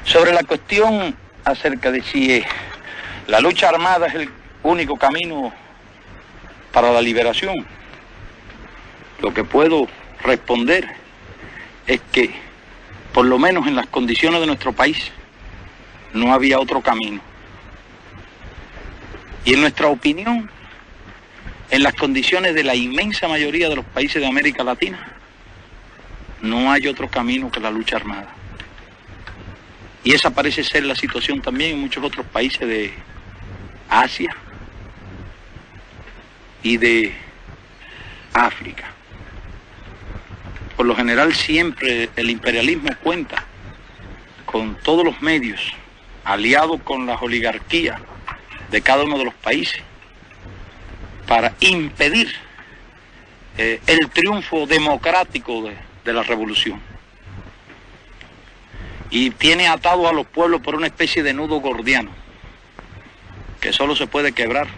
Sobre la cuestión acerca de si la lucha armada es el único camino para la liberación, lo que puedo responder es que, por lo menos en las condiciones de nuestro país, no había otro camino. Y en nuestra opinión, en las condiciones de la inmensa mayoría de los países de América Latina, no hay otro camino que la lucha armada. Y esa parece ser la situación también en muchos otros países de Asia y de África. Por lo general siempre el imperialismo cuenta con todos los medios, aliado con las oligarquías de cada uno de los países, para impedir el triunfo democrático de la revolución. Y tiene atado a los pueblos por una especie de nudo gordiano, que solo se puede quebrar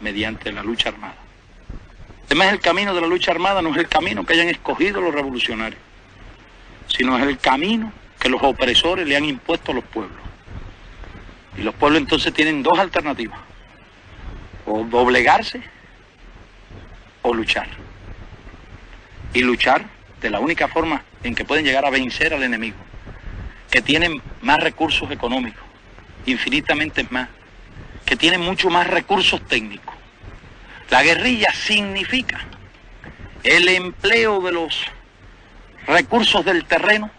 mediante la lucha armada. Además, el camino de la lucha armada no es el camino que hayan escogido los revolucionarios, sino es el camino que los opresores le han impuesto a los pueblos. Y los pueblos entonces tienen dos alternativas: o doblegarse o luchar. Y luchar de la única forma en que pueden llegar a vencer al enemigo, que tienen más recursos económicos, infinitamente más, que tienen mucho más recursos técnicos. La guerrilla significa el empleo de los recursos del terreno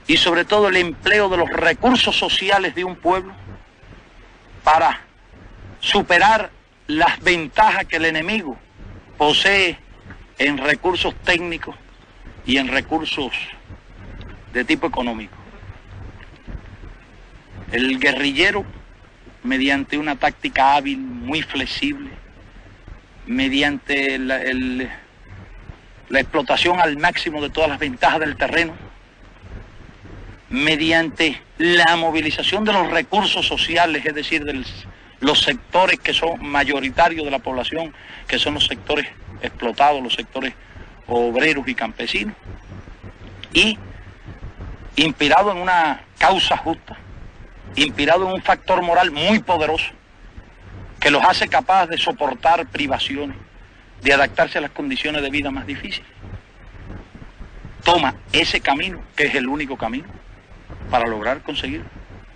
y sobre todo el empleo de los recursos sociales de un pueblo para superar las ventajas que el enemigo posee en recursos técnicos y en recursos de tipo económico. El guerrillero, mediante una táctica hábil, muy flexible, mediante la explotación al máximo de todas las ventajas del terreno, mediante la movilización de los recursos sociales, es decir, de los sectores que son mayoritarios de la población, que son los sectores explotados, los sectores obreros y campesinos, y inspirado en una causa justa, inspirado en un factor moral muy poderoso, que los hace capaces de soportar privaciones, de adaptarse a las condiciones de vida más difíciles. Toma ese camino, que es el único camino para lograr conseguir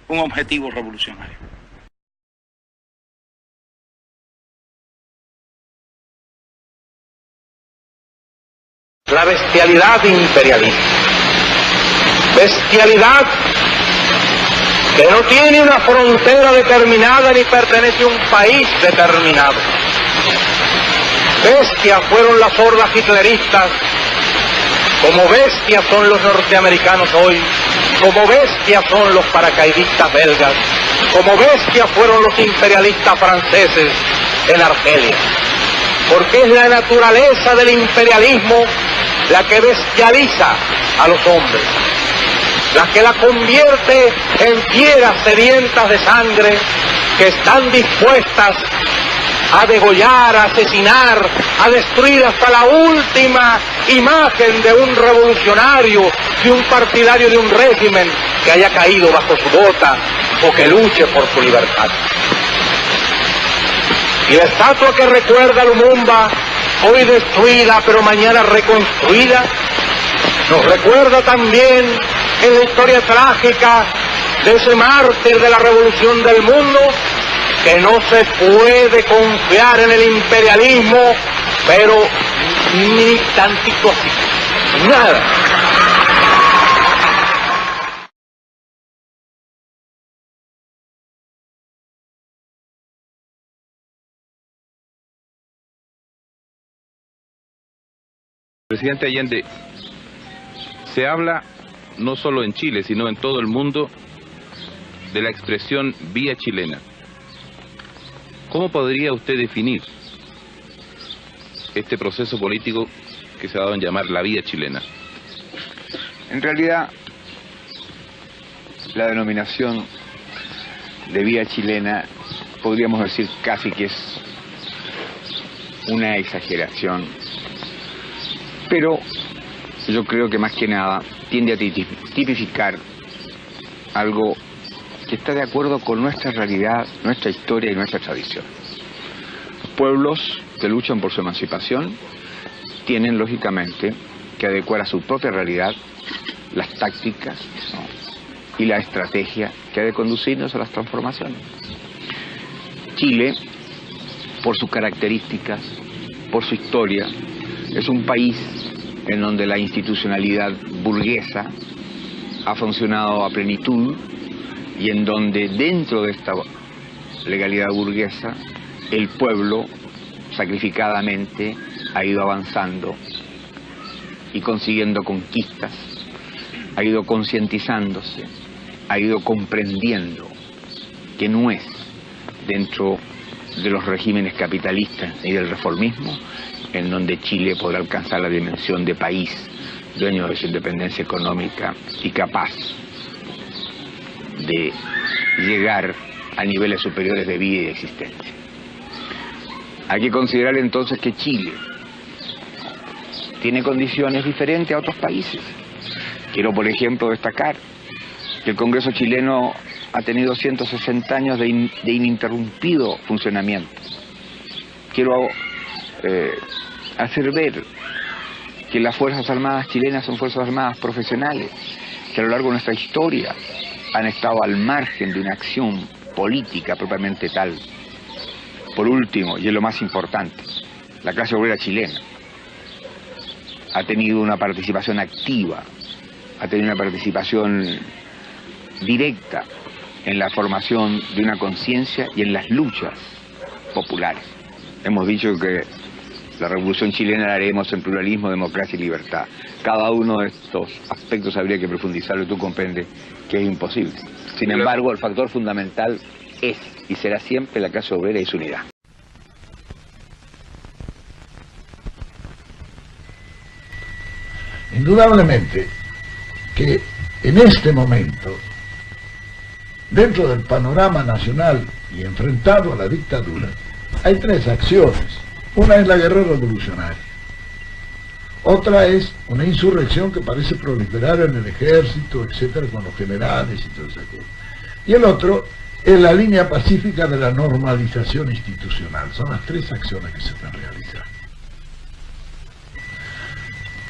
un objetivo revolucionario. La bestialidad imperialista. Bestialidad que no tiene una frontera determinada ni pertenece a un país determinado. Bestias fueron las hordas hitleristas, como bestias son los norteamericanos hoy, como bestias son los paracaidistas belgas, como bestias fueron los imperialistas franceses en Argelia. Porque es la naturaleza del imperialismo la que bestializa a los hombres, la que la convierte en fieras sedientas de sangre que están dispuestas a degollar, a asesinar, a destruir hasta la última imagen de un revolucionario, de un partidario de un régimen que haya caído bajo su bota o que luche por su libertad. Y la estatua que recuerda a Lumumba, hoy destruida pero mañana reconstruida, nos recuerda también en la historia trágica de ese mártir de la revolución del mundo, que no se puede confiar en el imperialismo, pero ni tantito así, nada. Presidente Allende, se habla no solo en Chile, sino en todo el mundo de la expresión vía chilena. ¿Cómo podría usted definir este proceso político que se ha dado en llamar la vía chilena? En realidad, la denominación de vía chilena podríamos decir casi que es una exageración, pero yo creo que más que nada tiende a tipificar algo que está de acuerdo con nuestra realidad, nuestra historia y nuestra tradición. Los pueblos que luchan por su emancipación tienen, lógicamente, que adecuar a su propia realidad las tácticas, ¿no?, y la estrategia que ha de conducirnos a las transformaciones. Chile, por sus características, por su historia, es un país en donde la institucionalidad burguesa ha funcionado a plenitud y en donde dentro de esta legalidad burguesa el pueblo sacrificadamente ha ido avanzando y consiguiendo conquistas, ha ido concientizándose, ha ido comprendiendo que no es dentro de los regímenes capitalistas y del reformismo en donde Chile podrá alcanzar la dimensión de país dueño de su independencia económica y capaz de llegar a niveles superiores de vida y de existencia. Hay que considerar entonces que Chile tiene condiciones diferentes a otros países. Quiero, por ejemplo, destacar que el Congreso chileno ha tenido 160 años de ininterrumpido funcionamiento. Quiero hacer ver que las Fuerzas Armadas chilenas son Fuerzas Armadas profesionales, que a lo largo de nuestra historia han estado al margen de una acción política propiamente tal. Por último, y es lo más importante, la clase obrera chilena ha tenido una participación activa, ha tenido una participación directa en la formación de una conciencia y en las luchas populares. Hemos dicho que la revolución chilena la haremos en pluralismo, democracia y libertad. Cada uno de estos aspectos habría que profundizarlo y tú comprendes que es imposible. Sin embargo, el factor fundamental es y será siempre la clase obrera y su unidad. Indudablemente que en este momento, dentro del panorama nacional y enfrentado a la dictadura, hay tres acciones. Una es la guerra revolucionaria, otra es una insurrección que parece proliferar en el ejército, etcétera, con los generales y todo eso. Y el otro es la línea pacífica de la normalización institucional. Son las tres acciones que se están realizando.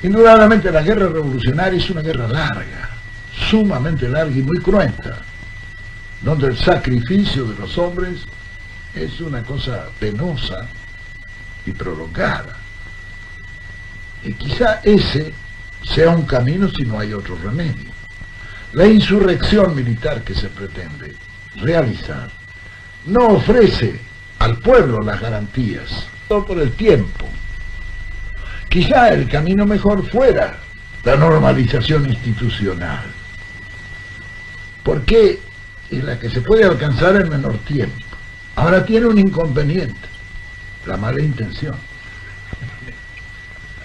Indudablemente la guerra revolucionaria es una guerra larga, sumamente larga y muy cruenta, donde el sacrificio de los hombres es una cosa penosa y prolongada. Y quizá ese sea un camino si no hay otro remedio. La insurrección militar que se pretende realizar no ofrece al pueblo las garantías, todo por el tiempo. Quizá el camino mejor fuera la normalización institucional, porque es la que se puede alcanzar en menor tiempo. Ahora tiene un inconveniente, la mala intención.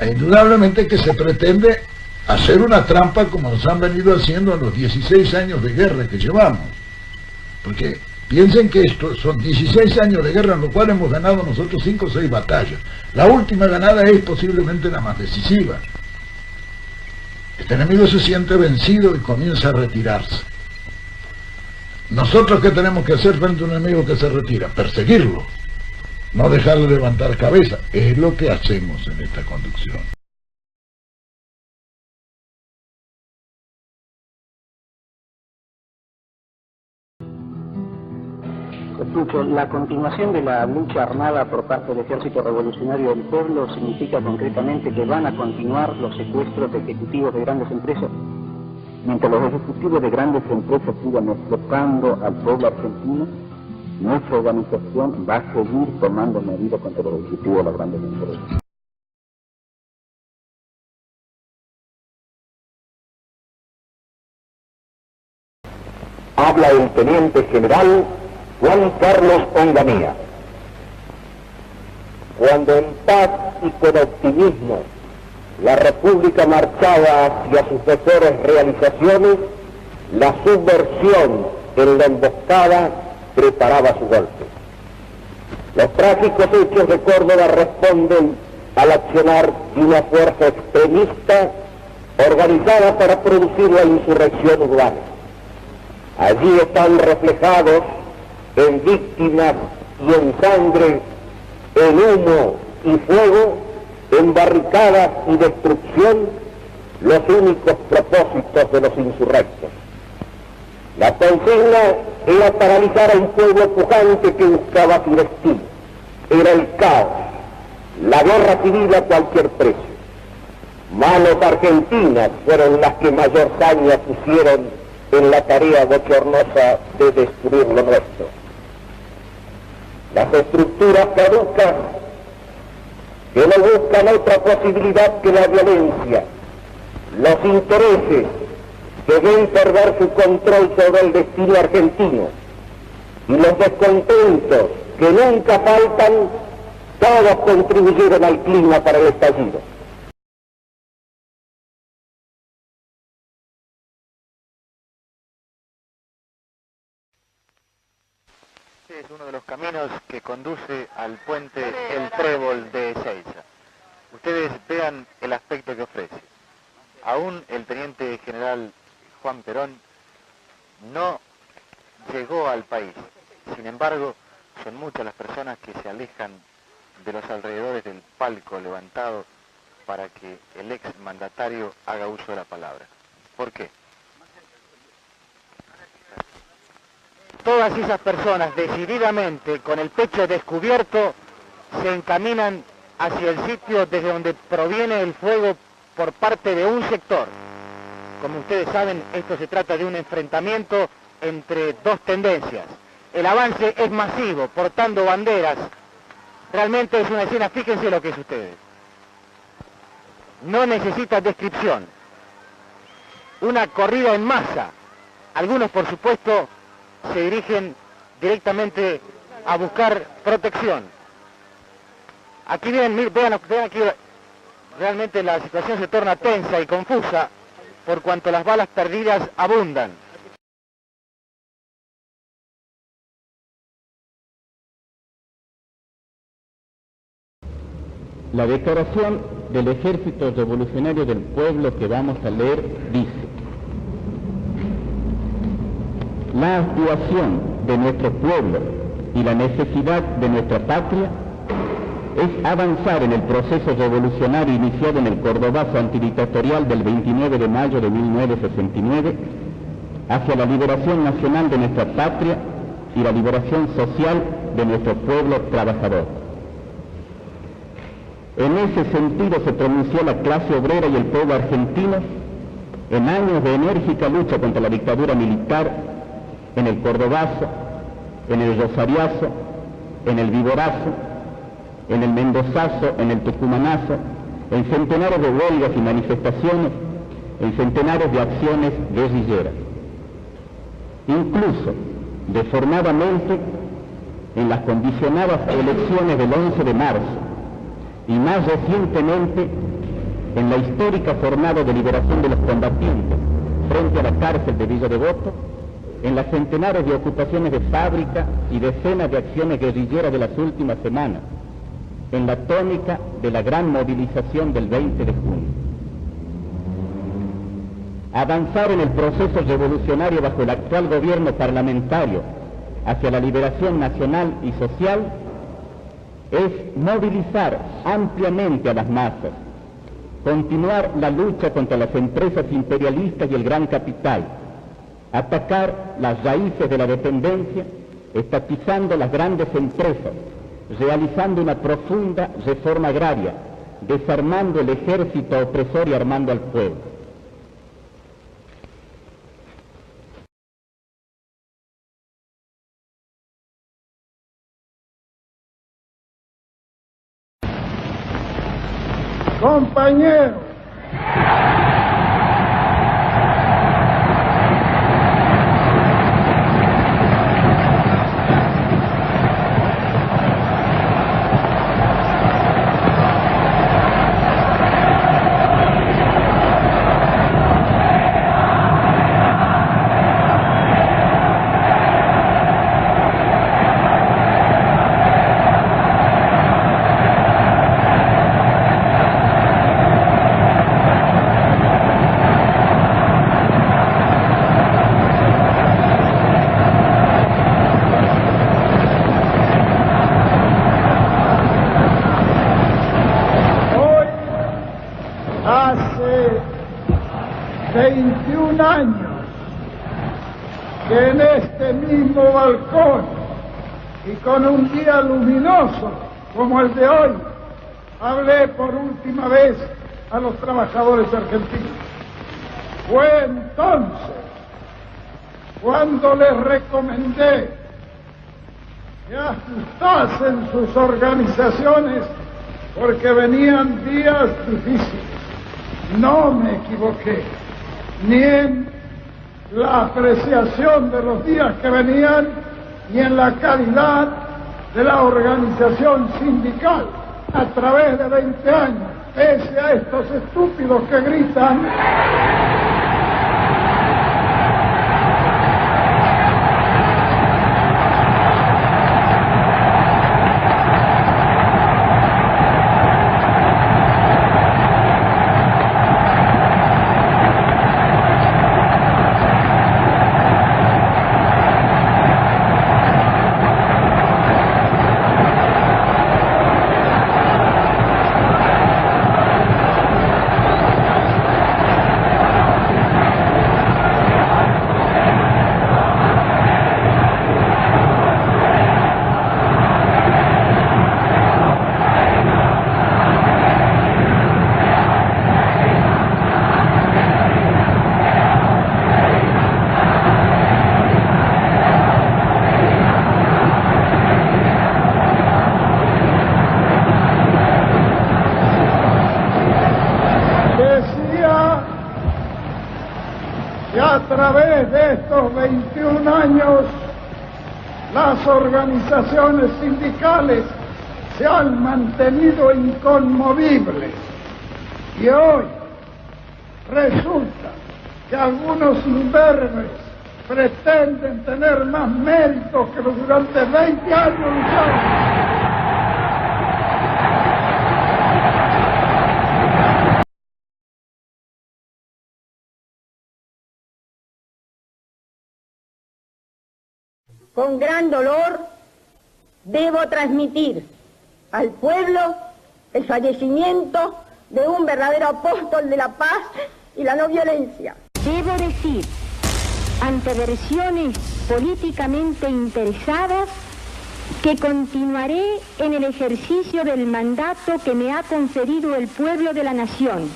Indudablemente que se pretende hacer una trampa como nos han venido haciendo en los 16 años de guerra que llevamos. Porque piensen que esto son 16 años de guerra en los cuales hemos ganado nosotros 5 o 6 batallas. La última ganada es posiblemente la más decisiva. Este enemigo se siente vencido y comienza a retirarse. ¿Nosotros qué tenemos que hacer frente a un enemigo que se retira? Perseguirlo, no dejarle levantar cabeza. Es lo que hacemos en esta conducción. Escucho, la continuación de la lucha armada por parte del Ejército Revolucionario del Pueblo significa concretamente que van a continuar los secuestros de ejecutivos de grandes empresas. Mientras los ejecutivos de grandes empresas sigan explotando al pueblo argentino, nuestra organización va a seguir tomando medidas contra los ejecutivos de las grandes empresas. Habla el teniente general Juan Carlos Onganía. Cuando en paz y con optimismo la República marchaba hacia sus mejores realizaciones, la subversión en la emboscada preparaba su golpe. Los trágicos hechos de Córdoba responden al accionar de una fuerza extremista organizada para producir la insurrección urbana. Allí están reflejados en víctimas y en sangre, en humo y fuego, en barricadas y destrucción, los únicos propósitos de los insurrectos. La consigna era paralizar a un pueblo pujante que buscaba su destino. Era el caos, la guerra civil a cualquier precio. Manos argentinas fueron las que mayor saña pusieron en la tarea bochornosa de destruir lo nuestro. Las estructuras caducas que no buscan otra posibilidad que la violencia, los intereses que ven perder su control sobre el destino argentino y los descontentos que nunca faltan, todos contribuyeron al clima para el estallido. Este es uno de los caminos que conduce al puente El Trébol de Ezeiza. Ustedes vean el aspecto que ofrece. Aún el teniente general Juan Perón no llegó al país. Sin embargo, son muchas las personas que se alejan de los alrededores del palco levantado para que el ex mandatario haga uso de la palabra. ¿Por qué? Todas esas personas decididamente, con el pecho descubierto, se encaminan hacia el sitio desde donde proviene el fuego por parte de un sector. Como ustedes saben, esto se trata de un enfrentamiento entre dos tendencias. El avance es masivo, portando banderas. Realmente es una escena, fíjense lo que es ustedes. No necesita descripción. Una corrida en masa. Algunos, por supuesto, se dirigen directamente a buscar protección. Aquí vean aquí, realmente la situación se torna tensa y confusa por cuanto las balas perdidas abundan. La declaración del Ejército Revolucionario del Pueblo que vamos a leer dice: la actuación de nuestro pueblo y la necesidad de nuestra patria es avanzar en el proceso revolucionario iniciado en el Cordobazo antidictatorial del 29 de mayo de 1969 hacia la liberación nacional de nuestra patria y la liberación social de nuestro pueblo trabajador. En ese sentido se pronunció la clase obrera y el pueblo argentino en años de enérgica lucha contra la dictadura militar en el Cordobazo, en el Rosariazo, en el Viborazo, en el Mendozazo, en el Tucumanazo, en centenares de huelgas y manifestaciones, en centenares de acciones guerrilleras. Incluso, deformadamente, en las condicionadas elecciones del 11 de marzo, y más recientemente en la histórica jornada de liberación de los combatientes frente a la cárcel de Villa Devoto, en las centenares de ocupaciones de fábrica y decenas de acciones guerrilleras de las últimas semanas, en la tónica de la gran movilización del 20 de junio. Avanzar en el proceso revolucionario bajo el actual gobierno parlamentario hacia la liberación nacional y social es movilizar ampliamente a las masas, continuar la lucha contra las empresas imperialistas y el gran capital, atacar las raíces de la dependencia, estatizando las grandes empresas, realizando una profunda reforma agraria, desarmando el ejército opresor y armando al pueblo. Compañeros, 21 años que en este mismo balcón y con un día luminoso como el de hoy, hablé por última vez a los trabajadores argentinos. Fue entonces cuando les recomendé que ajustasen sus organizaciones porque venían días difíciles. No me equivoqué, ni en la apreciación de los días que venían, ni en la calidad de la organización sindical. A través de 20 años, pese a estos estúpidos que gritan, a través de estos 21 años las organizaciones sindicales se han mantenido inconmovibles. Y hoy resulta que algunos imberbes pretenden tener más méritos que los durante 20 años lucharon. Con gran dolor debo transmitir al pueblo el fallecimiento de un verdadero apóstol de la paz y la no violencia. Debo decir, ante versiones políticamente interesadas, que continuaré en el ejercicio del mandato que me ha conferido el pueblo de la nación,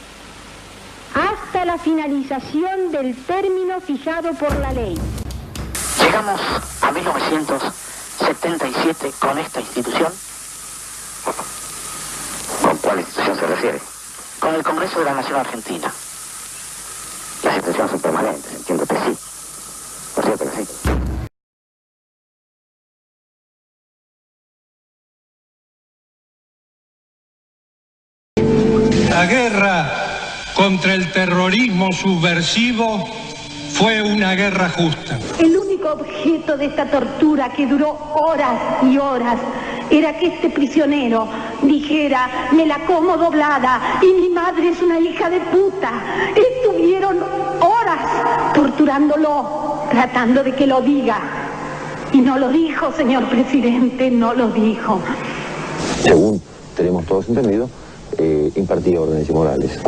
hasta la finalización del término fijado por la ley. Llegamos a 1977 con esta institución. ¿Con cuál institución se refiere? Con el Congreso de la Nación Argentina. Las instituciones son permanentes, entiendo que sí. Por cierto que sí. La guerra contra el terrorismo subversivo fue una guerra justa. El único objeto de esta tortura, que duró horas y horas, era que este prisionero dijera: me la como doblada y mi madre es una hija de puta. Estuvieron horas torturándolo, tratando de que lo diga. Y no lo dijo, señor presidente, no lo dijo. Según tenemos todos entendido, impartía órdenes y morales.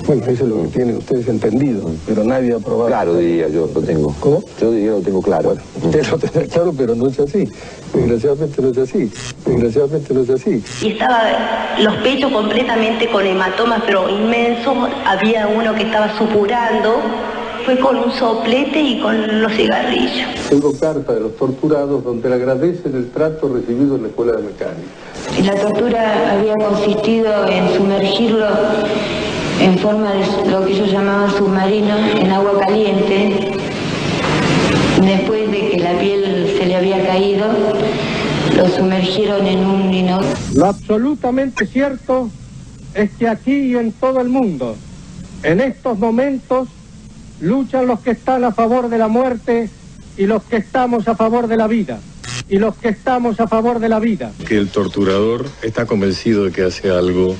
Bueno, eso es lo que tienen ustedes entendido, pero nadie ha probado. Claro, diría yo, lo tengo. ¿Cómo? Yo diría lo tengo claro. Bueno, usted lo tendrá claro, pero no es así. Desgraciadamente no es así. Desgraciadamente no es así. Y estaba los pechos completamente con hematomas, pero inmensos. Había uno que estaba supurando. Fue con un soplete y con los cigarrillos. Tengo carta de los torturados donde le agradecen el trato recibido en la escuela de mecánica. La tortura había consistido en sumergirlo en forma de lo que ellos llamaban submarino, en agua caliente. Después de que la piel se le había caído, lo sumergieron en un inodoro. Lo absolutamente cierto es que aquí y en todo el mundo, en estos momentos, luchan los que están a favor de la muerte y los que estamos a favor de la vida. Y los que estamos a favor de la vida. Que el torturador está convencido de que hace algo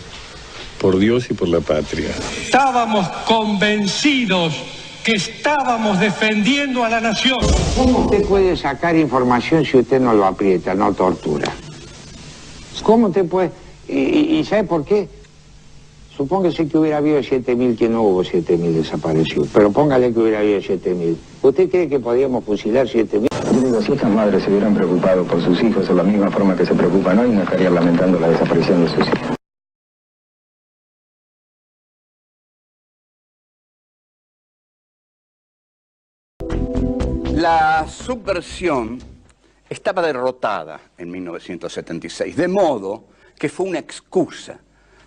por Dios y por la patria. Estábamos convencidos que estábamos defendiendo a la nación. ¿Cómo usted puede sacar información si usted no lo aprieta, no tortura? ¿Cómo usted puede? ¿Y sabe por qué? Supóngase que hubiera habido 7.000, que no hubo 7.000 desaparecidos, pero póngale que hubiera habido 7.000. ¿Usted cree que podíamos fusilar 7.000? Yo digo, si estas madres se hubieran preocupado por sus hijos de la misma forma que se preocupan hoy, no estarían lamentando la desaparición de sus hijos. La subversión estaba derrotada en 1976, de modo que fue una excusa.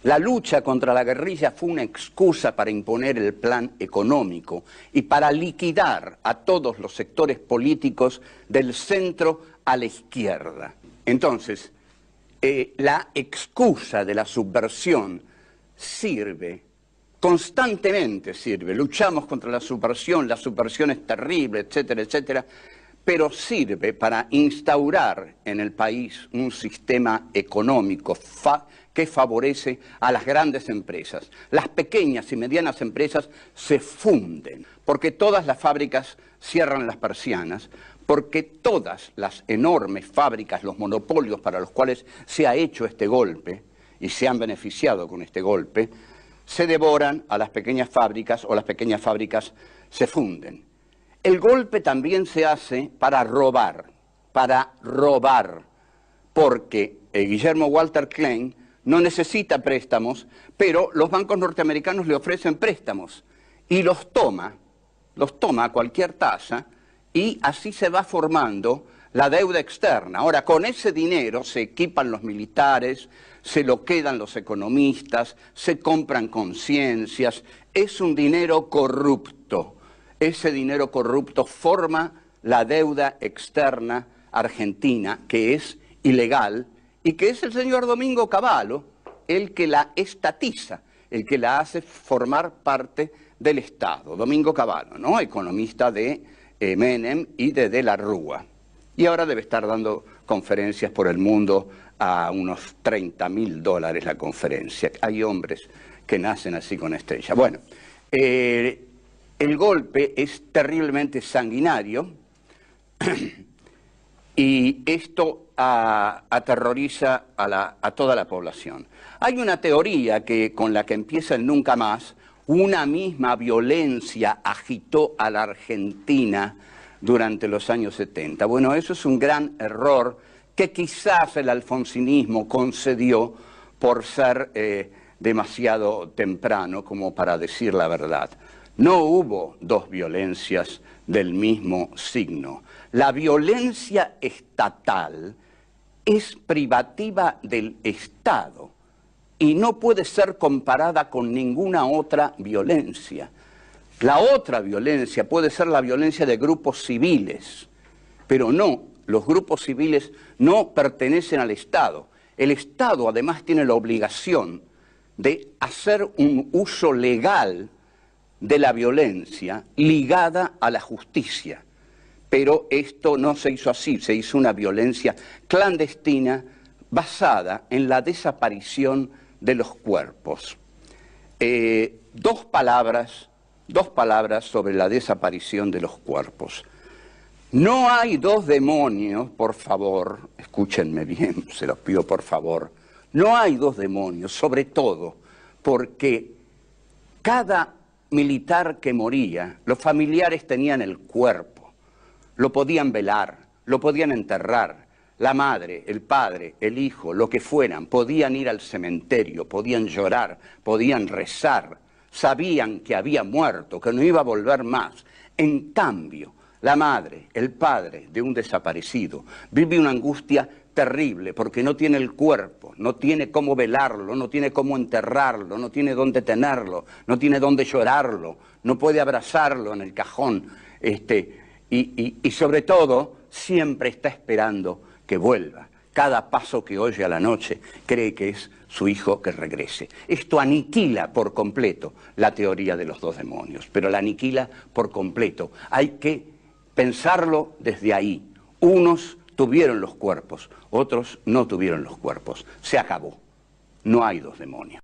La lucha contra la guerrilla fue una excusa para imponer el plan económico y para liquidar a todos los sectores políticos del centro a la izquierda. Entonces, la excusa de la subversión sirve, constantemente sirve. Luchamos contra la subversión es terrible, etcétera, etcétera, pero sirve para instaurar en el país un sistema económico que favorece a las grandes empresas. Las pequeñas y medianas empresas se funden, porque todas las fábricas cierran las persianas, porque todas las enormes fábricas, los monopolios para los cuales se ha hecho este golpe, y se han beneficiado con este golpe, se devoran a las pequeñas fábricas o las pequeñas fábricas se funden. El golpe también se hace para robar, porque Guillermo Walter Klein no necesita préstamos, pero los bancos norteamericanos le ofrecen préstamos y los toma a cualquier tasa y así se va formando la deuda externa. Ahora, con ese dinero se equipan los militares, se lo quedan los economistas, se compran conciencias, es un dinero corrupto. Ese dinero corrupto forma la deuda externa argentina, que es ilegal, y que es el señor Domingo Cavallo el que la estatiza, el que la hace formar parte del Estado. Domingo Cavallo, ¿no? Economista de Menem y de la Rúa. Y ahora debe estar dando conferencias por el mundo a unos $30.000 la conferencia. Hay hombres que nacen así con estrella. Bueno, el golpe es terriblemente sanguinario y esto aterroriza a toda la población. Hay una teoría con la que empieza el Nunca Más. Una misma violencia agitó a la Argentina durante los años 70. Bueno, eso es un gran error que quizás el alfonsinismo concedió por ser demasiado temprano como para decir la verdad. No hubo dos violencias del mismo signo. La violencia estatal es privativa del Estado y no puede ser comparada con ninguna otra violencia. La otra violencia puede ser la violencia de grupos civiles, pero no, los grupos civiles no pertenecen al Estado. El Estado además tiene la obligación de hacer un uso legal de la violencia ligada a la justicia. Pero esto no se hizo así, se hizo una violencia clandestina basada en la desaparición de los cuerpos. Dos palabras sobre la desaparición de los cuerpos. No hay dos demonios, por favor, escúchenme bien, se los pido por favor, no hay dos demonios, sobre todo porque cada militar que moría, los familiares tenían el cuerpo, lo podían velar, lo podían enterrar, la madre, el padre, el hijo, lo que fueran, podían ir al cementerio, podían llorar, podían rezar, sabían que había muerto, que no iba a volver más. En cambio, la madre, el padre de un desaparecido vive una angustia terrible porque no tiene el cuerpo, no tiene cómo velarlo, no tiene cómo enterrarlo, no tiene dónde tenerlo, no tiene dónde llorarlo, no puede abrazarlo en el cajón, y sobre todo siempre está esperando que vuelva. Cada paso que oye a la noche cree que es su hijo que regrese. Esto aniquila por completo la teoría de los dos demonios, pero la aniquila por completo. Hay que pensarlo desde ahí. Unos tuvieron los cuerpos, otros no tuvieron los cuerpos. Se acabó. No hay dos demonios.